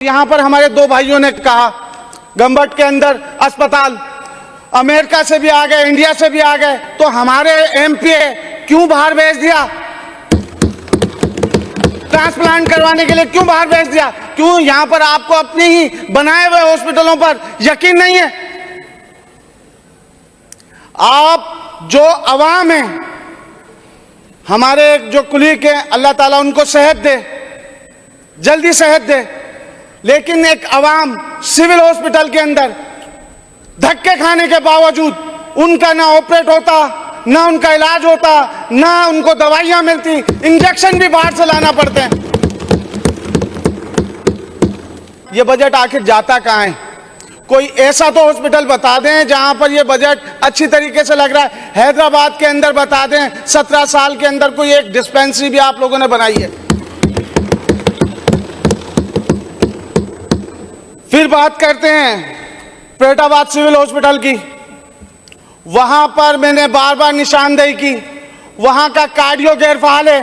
यहां पर हमारे दो भाइयों ने कहा गंबट के अंदर अस्पताल अमेरिका से भी आ गए, इंडिया से भी आ गए, तो हमारे एमपी क्यों बाहर भेज दिया? ट्रांसप्लांट करवाने के लिए क्यों बाहर भेज दिया? क्यों यहां पर आपको अपनी ही बनाए हुए हॉस्पिटलों पर यकीन नहीं है? आप जो अवाम है, हमारे जो कुलीग है, अल्लाह ताला उनको सेहत दे, जल्दी सेहत दे, लेकिन एक अवाम सिविल हॉस्पिटल के अंदर धक्के खाने के बावजूद उनका ना ऑपरेट होता, ना उनका इलाज होता, ना उनको दवाइयां मिलती, इंजेक्शन भी बाहर से लाना पड़ते हैं। ये बजट आखिर जाता कहां है? कोई ऐसा तो हॉस्पिटल बता दें जहां पर ये बजट अच्छी तरीके से लग रहा है। हैदराबाद के अंदर बता दें 17 साल के अंदर कोई एक डिस्पेंसरी भी आप लोगों ने बनाई है। फिर बात करते हैं पेटाबाद सिविल हॉस्पिटल की। वहां पर मैंने बार बार निशानदेही की, वहां का कार्डियो गैरफाल है,